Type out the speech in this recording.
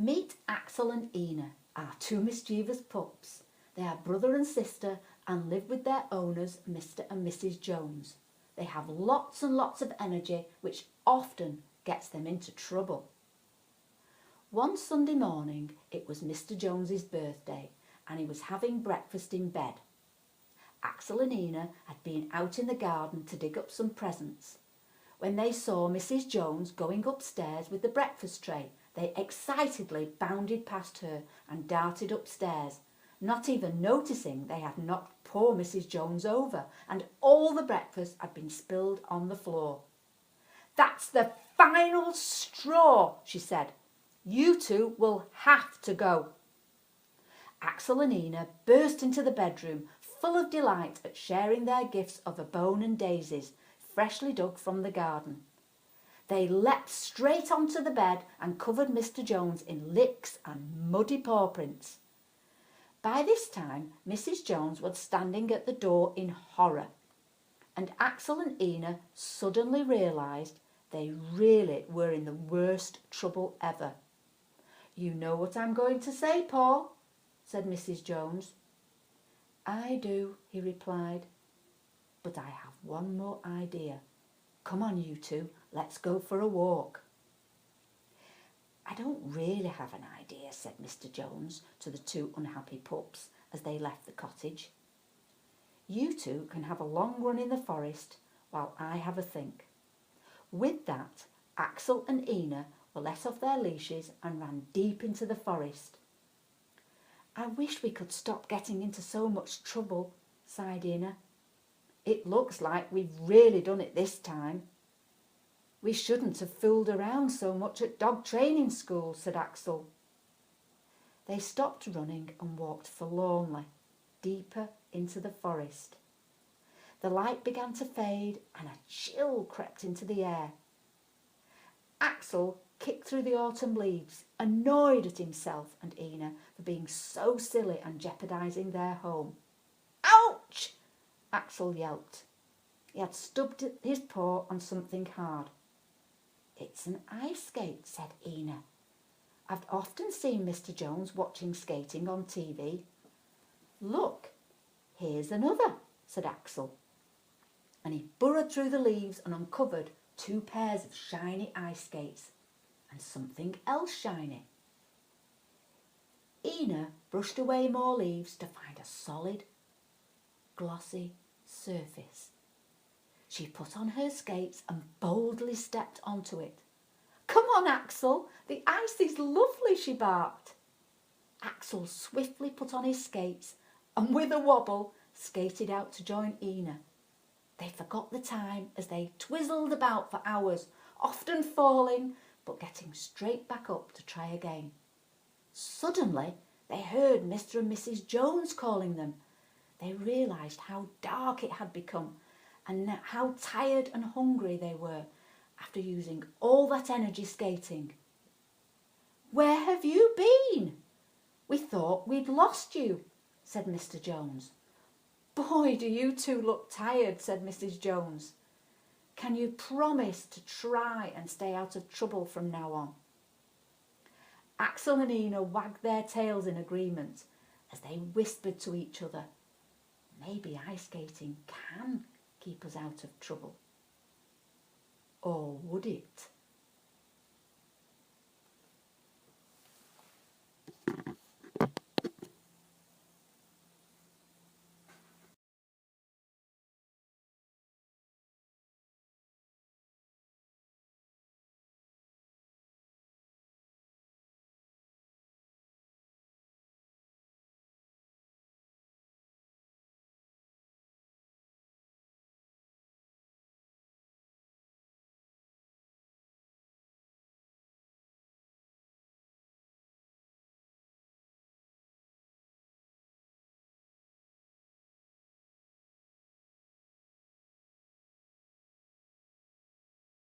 Meet Axel and Ina, our two mischievous pups. They are brother and sister and live with their owners, Mr. and Mrs. Jones. They have lots and lots of energy, which often gets them into trouble. One Sunday morning, it was Mr. Jones's birthday, and he was having breakfast in bed. Axel and Ina had been out in the garden to dig up some presents. When they saw Mrs. Jones going upstairs with the breakfast tray, they excitedly bounded past her and darted upstairs, not even noticing they had knocked poor Mrs. Jones over and all the breakfast had been spilled on the floor. "That's the final straw," she said. "You two will have to go." Axel and Ina burst into the bedroom, full of delight at sharing their gifts of a bone and daisies, freshly dug from the garden. They leapt straight onto the bed and covered Mr. Jones in licks and muddy paw prints. By this time, Mrs. Jones was standing at the door in horror, and Axel and Ina suddenly realised they really were in the worst trouble ever. "You know what I'm going to say, Paul," said Mrs. Jones. "I do," he replied, "but I have one more idea. Come on, you two, let's go for a walk." "I don't really have an idea," said Mr. Jones to the two unhappy pups as they left the cottage. "You two can have a long run in the forest while I have a think." With that, Axel and Ina were let off their leashes and ran deep into the forest. "I wish we could stop getting into so much trouble," sighed Ina. "It looks like we've really done it this time." "We shouldn't have fooled around so much at dog training school," said Axel. They stopped running and walked forlornly deeper into the forest. The light began to fade and a chill crept into the air. Axel kicked through the autumn leaves, annoyed at himself and Ina for being so silly and jeopardising their home. "Ouch!" Axel yelped. He had stubbed his paw on something hard. "It's an ice skate," said Ina. "I've often seen Mr. Jones watching skating on TV." "Look, here's another," said Axel. And he burrowed through the leaves and uncovered two pairs of shiny ice skates and something else shiny. Ina brushed away more leaves to find a solid, glossy surface. She put on her skates and boldly stepped onto it. "Come on, Axel, the ice is lovely," she barked. Axel swiftly put on his skates and with a wobble skated out to join Ina. They forgot the time as they twizzled about for hours, often falling but getting straight back up to try again. Suddenly they heard Mr. and Mrs. Jones calling them. They realised how dark it had become and how tired and hungry they were after using all that energy skating. "Where have you been? We thought we'd lost you," said Mr. Jones. "Boy, do you two look tired," said Mrs. Jones. "Can you promise to try and stay out of trouble from now on?" Axel and Ina wagged their tails in agreement as they whispered to each other, "Maybe ice skating can keep us out of trouble." Or would it?